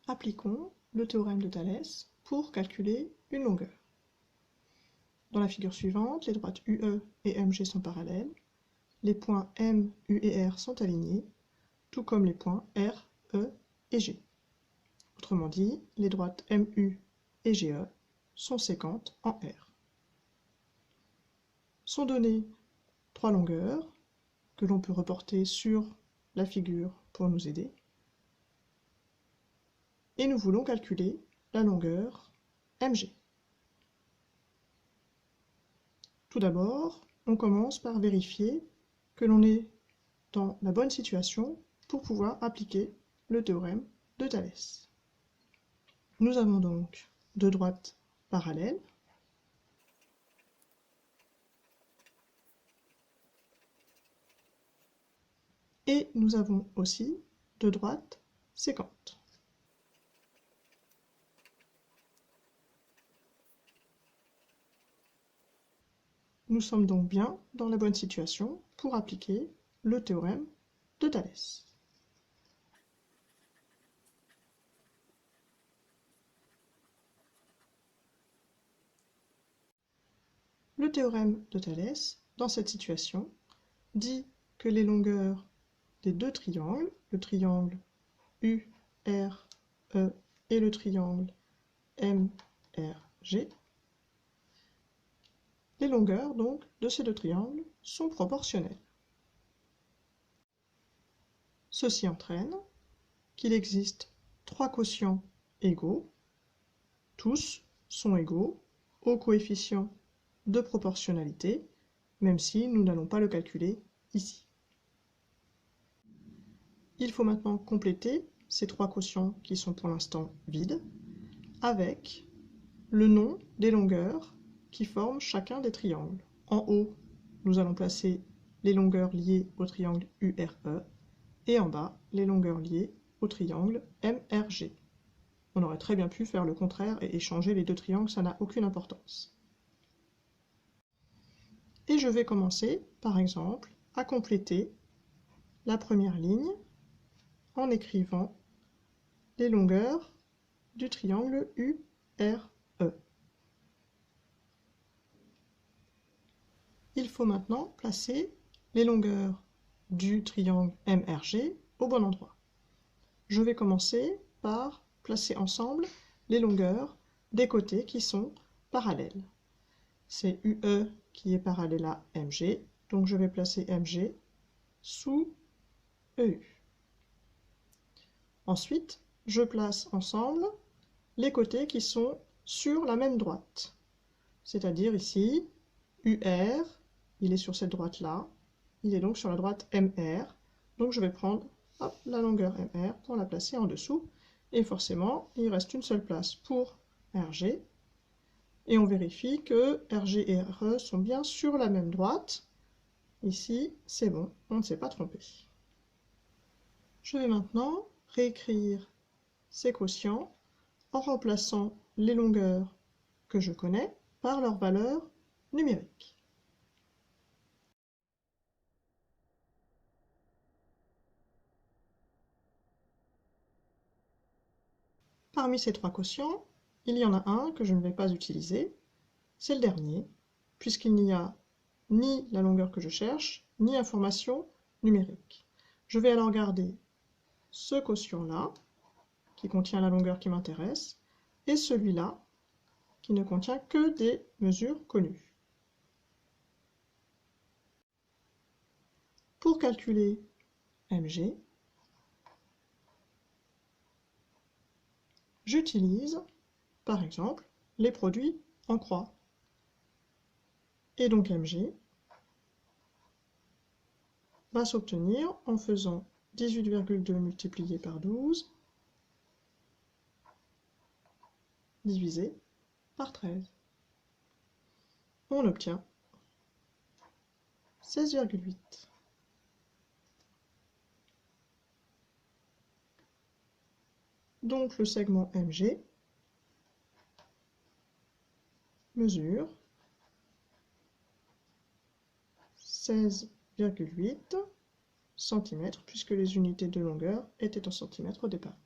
Appliquons le théorème de Thalès pour calculer une longueur. Dans la figure suivante, les droites UE et MG sont parallèles, les points M, U et R sont alignés, tout comme les points R, E et G. Autrement dit, les droites MU et GE sont séquentes en R. Sont données trois longueurs que l'on peut reporter sur la figure pour nous aider. Et nous voulons calculer la longueur MG. Tout d'abord, on commence par vérifier que l'on est dans la bonne situation pour pouvoir appliquer le théorème de Thalès. Nous avons donc deux droites parallèles. Et nous avons aussi deux droites séquentes. Nous sommes donc bien dans la bonne situation pour appliquer le théorème de Thalès. Le théorème de Thalès, dans cette situation, dit que les longueurs des deux triangles, le triangle URE et le triangle MRG, les longueurs donc de ces deux triangles sont proportionnelles. Ceci entraîne qu'il existe trois quotients égaux, tous sont égaux au coefficient de proportionnalité, même si nous n'allons pas le calculer ici. Il faut maintenant compléter ces trois quotients qui sont pour l'instant vides avec le nom des longueurs qui forment chacun des triangles. En haut, nous allons placer les longueurs liées au triangle URE et en bas, les longueurs liées au triangle MRG. On aurait très bien pu faire le contraire et échanger les deux triangles, ça n'a aucune importance. Et je vais commencer, par exemple, à compléter la première ligne en écrivant les longueurs du triangle URE. Il faut maintenant placer les longueurs du triangle MRG au bon endroit. Je vais commencer par placer ensemble les longueurs des côtés qui sont parallèles. C'est UE qui est parallèle à MG, donc je vais placer MG sous EU. Ensuite, je place ensemble les côtés qui sont sur la même droite. C'est-à-dire ici, UR, il est sur cette droite-là, il est donc sur la droite MR. Donc je vais prendre la longueur MR pour la placer en dessous. Et forcément, il reste une seule place pour RG. Et on vérifie que RG et RE sont bien sur la même droite. Ici, c'est bon, on ne s'est pas trompé. Je vais maintenant réécrire ces quotients en remplaçant les longueurs que je connais par leurs valeurs numériques. Parmi ces trois quotients, il y en a un que je ne vais pas utiliser, c'est le dernier, puisqu'il n'y a ni la longueur que je cherche, ni information numérique. Je vais alors garder ce quotient-là, qui contient la longueur qui m'intéresse, et celui-là, qui ne contient que des mesures connues. Pour calculer MG, j'utilise, par exemple, les produits en croix. Et donc MG va s'obtenir en faisant 18,2 multiplié par 12 divisé par 13. On obtient 16,8. Donc le segment MG mesure 16,8 cm puisque les unités de longueur étaient en centimètres au départ.